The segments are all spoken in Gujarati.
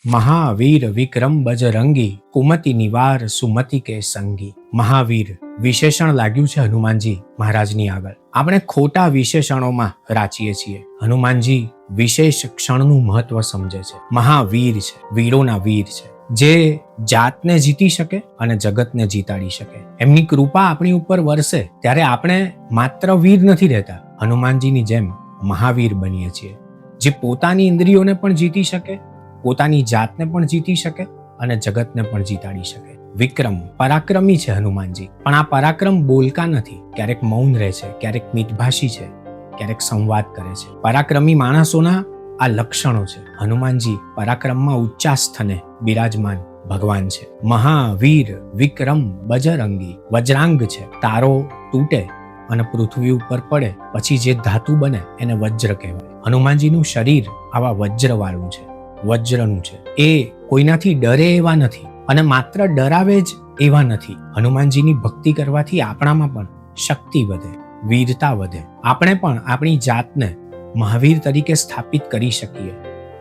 મહાવીર વિક્રમ બજરંગી, કુમતિ નિવાર સુમતિ કે સંગી. મહાવીર વિશેષણ લાગ્યું છે હનુમાનજી મહારાજની આગળ. આપણે ખોટા વિશેષણોમાં રાચીએ છીએ. હનુમાનજી વિશેષ ક્ષણનું મહત્વ સમજે છે. મહાવીર છે, વીરોના વીર છે, જે જાતને જીતી શકે અને જગતને જીતાડી શકે. એમની કૃપા આપણી ઉપર વરસે ત્યારે આપણે માત્ર વીર નથી રહેતા, હનુમાનજીની જેમ મહાવીર બનીએ છીએ, જે પોતાની ઇન્દ્રિયોને પણ જીતી શકે, પોતાની જાતને પણ જીતી શકે અને જગતને પણ જીતાડી શકે. વિક્રમ પરાક્રમી છે હનુમાનજી, પણ આ પરાક્રમ બોલકા નથી. ક્યારેક મૌન રહે છે, ક્યારેક મિતભાષી છે, ક્યારેક સંવાદ કરે છે. પરાક્રમી માણસોના આ લક્ષણો છે. હનુમાનજી પરાક્રમમાં ઊંચા સ્થાને બિરાજમાન ભગવાન છે. મહાવીર વિક્રમ બજરંગી. વજ્રાંગ છે, તારો તૂટે અને પૃથ્વી ઉપર પડે પછી જે ધાતુ બને એને વજ્ર કહેવાય. હનુમાનજીનું શરીર આવા વજ્રવાળું છે, વજ્રનું છે. એ કોઈનાથી ડરે એવા નથી અને માત્ર ડરાવે જ એવા નથી. હનુમાનજીની ભક્તિ કરવાથી આપણામાં પણ શક્તિ વધે, વીરતા વધે. આપણે પણ આપણી જાતને મહાવીર તરીકે સ્થાપિત કરી શકીએ.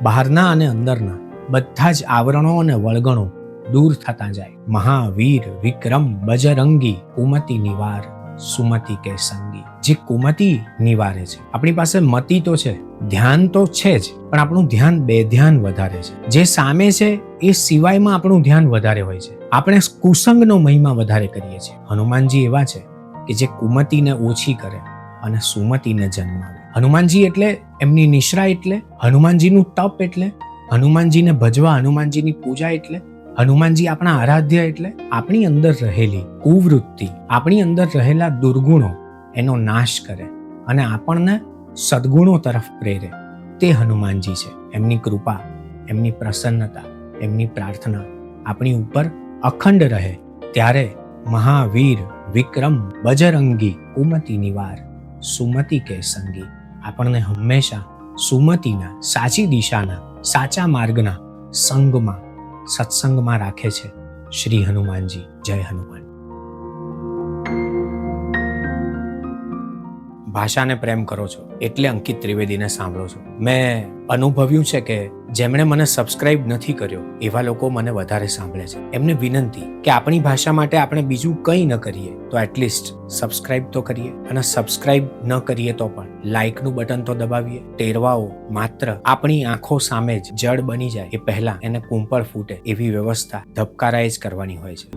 બહારના અને અંદરના બધા જ આવરણો અને વળગણો દૂર થતા જાય. મહાવીર વિક્રમ બજરંગી, કુમતિ નિવાર સુમતિ કે સંગી. જે કુમતિ નિવારે છે. આપણી પાસે મતિ તો છે, ધ્યાન તો છે જ, પણ આપણું ધ્યાન બેધ્યાન વધારે છે. જે સામે છે એ સિવાયમાં આપણું ધ્યાન વધારે હોય છે. આપણે કુસંગનો મહિમા વધારે કરીએ છીએ. હનુમાનજી એવા છે કે જે કુમતિને ઓછી કરે અને સુમતિને જન્માવે. હનુમાનજી એટલે એમની નિશ્રા, એટલે હનુમાનજીનું તપ, એટલે હનુમાનજીને ભજવા, હનુમાનજીની પૂજા, એટલે હનુમાનજી આપણા આરાધ્ય, એટલે આપણી અંદર રહેલી કુવૃત્તિ, આપણી અંદર રહેલા દુર્ગુણો એનો નાશ કરે અને આપણને સદગુણો તરફ પ્રેરે. તે હનુમાનજી છે. એમની કૃપા, એમની પ્રસન્નતા, એમની પ્રાર્થના આપણી ઉપર અખંડ રહે ત્યારે મહાવીર વિક્રમ બજરંગી, કુમતિ નિવાર સુમતિ કે સંગી આપણને હંમેશા સુમતિના, સાચી દિશાના, સાચા માર્ગના સંગમાં, સત્સંગમાં રાખે છે. શ્રી હનુમાનજી. જય હનુમાન. ભાષાને પ્રેમ કરો છો એટલે અંકિત ત્રિવેદીને સાંભળો છો. મેં અનુભવ્યું છે કે જેમણે મને સબસ્ક્રાઇબ નથી કર્યો એવા લોકો મને વધારે સાંભળે છે. એમને વિનંતી કે આપણી ભાષા માટે આપણે બીજું કંઈ ન કરીએ તો એટલીસ્ટ સબસ્ક્રાઇબ તો કરીએ, અને સબસ્ક્રાઇબ ન કરીએ તો પણ લાઇકનું બટન તો દબાવીએ. ટેરવાઓ માત્ર આપણી આંખો સામે જ જડ બની જાય એ પહેલા એને કુંપળ ફૂટે એવી વ્યવસ્થા ધબકારાએ જ કરવાની હોય છે.